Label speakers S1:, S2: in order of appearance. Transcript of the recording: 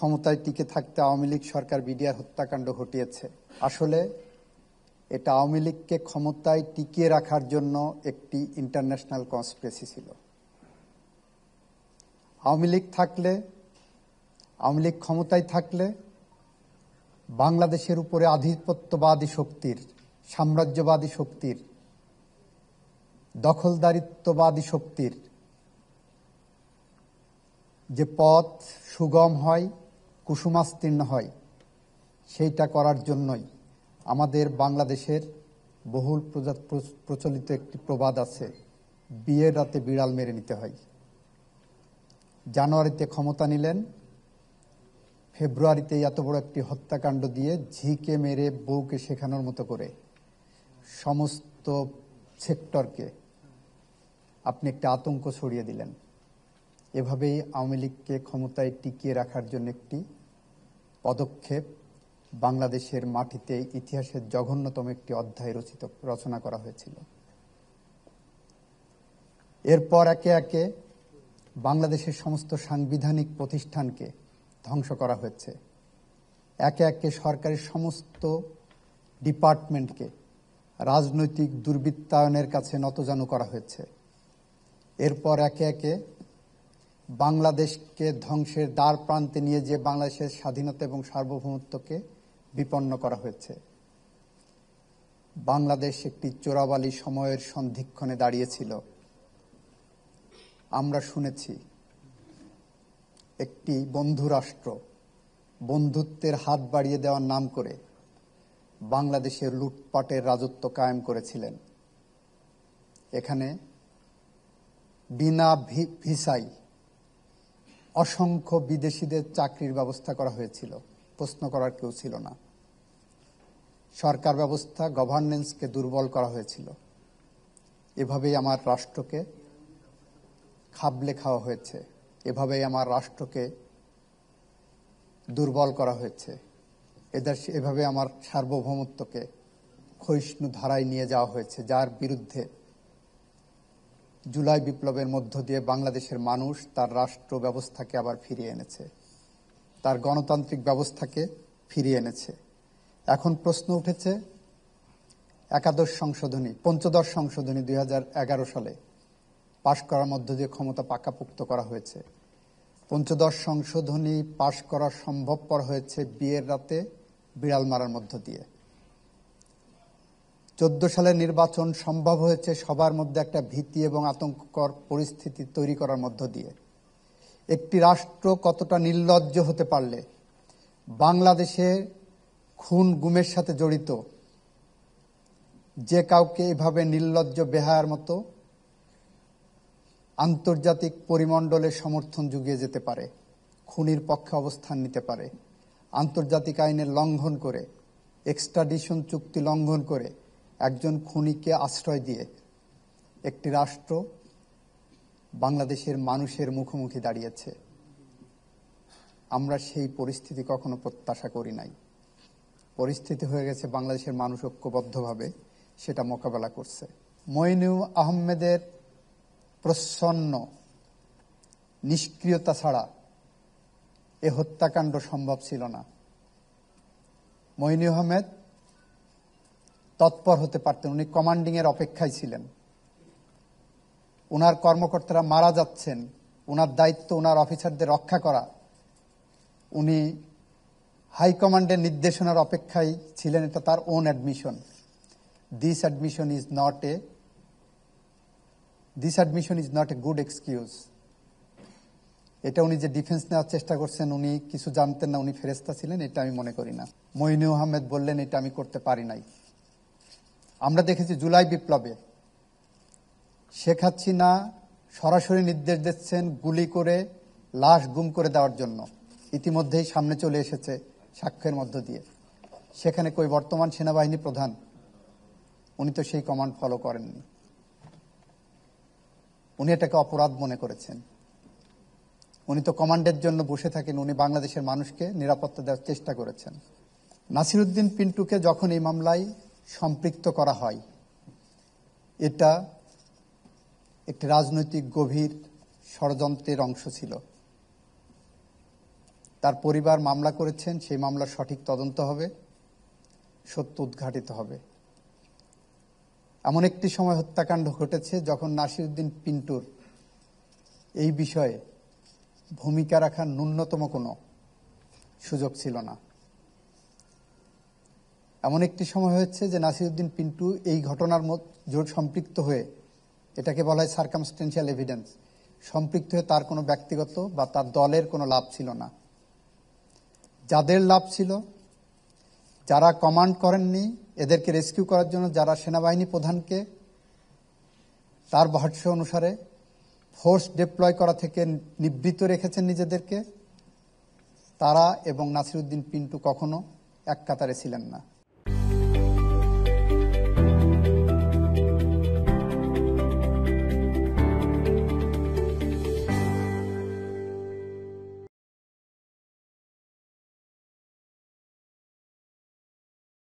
S1: ক্ষমতায় টিকে থাকতে আওয়ামী লীগ সরকার বিডিআর হত্যাকাণ্ড ঘটিয়েছে। আসলে এটা আওয়ামী লীগকে ক্ষমতায় টিকিয়ে রাখার জন্য একটি ইন্টারন্যাশনাল কনস্পিরেসি ছিল। আওয়ামী লীগ ক্ষমতায় থাকলে বাংলাদেশের উপরে আধিপত্যবাদী শক্তির, সাম্রাজ্যবাদী শক্তির, দখলদারিত্ববাদী শক্তির যে পথ সুগম হয়, কুসুমাস্তীর্ণ হয়, সেইটা করার জন্যই আমাদের বাংলাদেশের বহুল প্রচলিত একটি প্রবাদ আছে, বিয়ের রাতে বিড়াল মেরে নিতে হয়। জানুয়ারিতে ক্ষমতা নিলেন, ফেব্রুয়ারিতে এত বড় একটি হত্যাকাণ্ড দিয়ে ঝিকে মেরে বউকে শেখানোর মতো করে সমস্ত সেক্টরকে আপনি একটা আতঙ্ক ছড়িয়ে দিলেন। এভাবেই আওয়ামী লীগকে ক্ষমতায় টিকিয়ে রাখার জন্য একটি পদক্ষেপ বাংলাদেশের মাটিতে ইতিহাসের জঘন্যতম একটি অধ্যায় রচনা করা হয়েছিল। এরপর একে একে বাংলাদেশের সমস্ত সাংবিধানিক প্রতিষ্ঠানকে ধ্বংস করা হয়েছে। একে একে সরকারের সমস্ত ডিপার্টমেন্টকে রাজনৈতিক দুর্বৃত্তায়নের কাছে নতজানু করা হয়েছে। এরপর একে একে বাংলাদেশকে ধ্বংসের দ্বার প্রান্তে নিয়ে যে বাংলাদেশের স্বাধীনতা এবং সার্বভৌমত্বকে বিপন্ন করা হয়েছে। বাংলাদেশ একটি চোরাবালি সময়ের সন্ধিক্ষণে দাঁড়িয়েছিল। আমরা শুনেছি একটি বন্ধু রাষ্ট্র বন্ধুত্বের হাত বাড়িয়ে দেওয়ার নাম করে বাংলাদেশের লুটপাটের রাজত্ব কায়েম করেছিলেন। এখানে বিনা ভিসায় অসংখ্য বিদেশিদের চাকরির ব্যবস্থা করা হয়েছিল, প্রশ্ন করার কেউ ছিল না। সরকার ব্যবস্থা, গভর্নেন্সকে দুর্বল করা হয়েছিল। এভাবেই আমার রাষ্ট্রকে খাবলে খাওয়া হয়েছে, এভাবেই আমার রাষ্ট্রকে দুর্বল করা হয়েছে। এভাবে আমার সার্বভৌমত্বকে ক্ষয়িষ্ণু ধারায় নিয়ে যাওয়া হয়েছে, যার বিরুদ্ধে জুলাই বিপ্লবের মধ্য দিয়ে বাংলাদেশের মানুষ তার রাষ্ট্র ব্যবস্থাকে আবার ফিরিয়ে এনেছে, তার গণতান্ত্রিক ব্যবস্থাকে ফিরিয়ে এনেছে। এখন প্রশ্ন উঠেছে পঞ্চদশ সংশোধনী 2011 সালে পাশ করার মধ্য দিয়ে ক্ষমতা পাকাপোক্ত করা হয়েছে। পঞ্চদশ সংশোধনী পাশ করা সম্ভবপর হয়েছে বিয়ের রাতে বিড়াল মারার মধ্য দিয়ে। 14 সালের নির্বাচন সম্ভব হয়েছে সবার মধ্যে একটা ভীতি এবং আতঙ্ককর পরিস্থিতি তৈরি করার মধ্য দিয়ে। একটি রাষ্ট্র কতটা নির্লজ্জ হতে পারলে বাংলাদেশে খুন গুমের সাথে জড়িত যে কাউকে এভাবে নির্লজ্জ বেহায়ার মতো আন্তর্জাতিক পরিমণ্ডলে সমর্থন জুগিয়ে যেতে পারে, খুনির পক্ষে অবস্থান নিতে পারে, আন্তর্জাতিক আইনের লঙ্ঘন করে, এক্সট্রাডিশন চুক্তি লঙ্ঘন করে একজন খুনিকে আশ্রয় দিয়ে একটি রাষ্ট্র বাংলাদেশের মানুষের মুখোমুখি দাঁড়িয়েছে। আমরা সেই পরিস্থিতি কখনো প্রত্যাশা করি নাই। পরিস্থিতি হয়ে গেছে, বাংলাদেশের মানুষ ঐক্যবদ্ধভাবে সেটা মোকাবেলা করছে। মইনু আহমেদের প্রচ্ছন্ন নিষ্ক্রিয়তা ছাড়া এ হত্যাকাণ্ড সম্ভব ছিল না। মইনু আহমেদ তৎপর হতে পারতেন, উনি কমান্ডিং এর অপেক্ষায় ছিলেন। উনার কর্মকর্তারা মারা যাচ্ছেন, উনার দায়িত্ব উনার অফিসারদের রক্ষা করা। উনি হাইকমান্ডের নির্দেশনার অপেক্ষায় ছিলেন, এটা তার own admission. This admission is not a good excuse. এটা উনি যে ডিফেন্স নেওয়ার চেষ্টা করছেন, উনি কিছু জানতেন না, উনি ফেরেশতা ছিলেন, এটা আমি মনে করি না। মইনু আহমেদ বললেন এটা আমি করতে পারি নাই। আমরা দেখেছি জুলাই বিপ্লবে শেখ হাসিনা সরাসরি নির্দেশ দিচ্ছেন গুলি করে লাশ গুম করে দেওয়ার জন্য। ইতিমধ্যেই সামনে চলে এসেছে সাক্ষ্যের মধ্য দিয়ে। সেখানে কই বর্তমান সেনাবাহিনী প্রধান, উনি তো সেই কমান্ড ফলো করেননি, উনি এটাকে অপরাধ মনে করেছেন। উনি তো কমান্ডের জন্য বসে থাকেন, উনি বাংলাদেশের মানুষকে নিরাপত্তা দেওয়ার চেষ্টা করেছেন। নাসিরউদ্দিন পিন্টুকে যখন এই মামলায় সম্পৃক্ত করা হয়, এটা একটি রাজনৈতিক গভীর ষড়যন্ত্রের অংশ ছিল। তার পরিবার মামলা করেছেন, সেই মামলার সঠিক তদন্ত হবে, সত্য উদ্ঘাটিত হবে। এমন একটি সময় হত্যাকাণ্ড ঘটেছে যখন নাসিরউদ্দিন পিন্টুর এই বিষয়ে ভূমিকা রাখার ন্যূনতম কোনো সুযোগ ছিল না। এমন একটি সময় হয়েছে যে নাসিরউদ্দিন পিন্টু এই ঘটনার সম্পৃক্ত হয়ে, এটাকে বলা হয় সার্কামস্টেন্সিয়াল এভিডেন্স, সম্পৃক্ত হয়ে তার কোনো ব্যক্তিগত বা তার দলের কোনো লাভ ছিল না। যাদের লাভ ছিল, যারা কমান্ড করেননি, এদেরকে রেস্কিউ করার জন্য যারা সেনাবাহিনী প্রধানকে তার ভাষ্য অনুসারে ফোর্স ডিপ্লয় করা থেকে নিবৃত্ত রেখেছেন নিজেদেরকে, তারা এবং নাসিরউদ্দিন পিন্টু কখনো এক কাতারে ছিলেন না।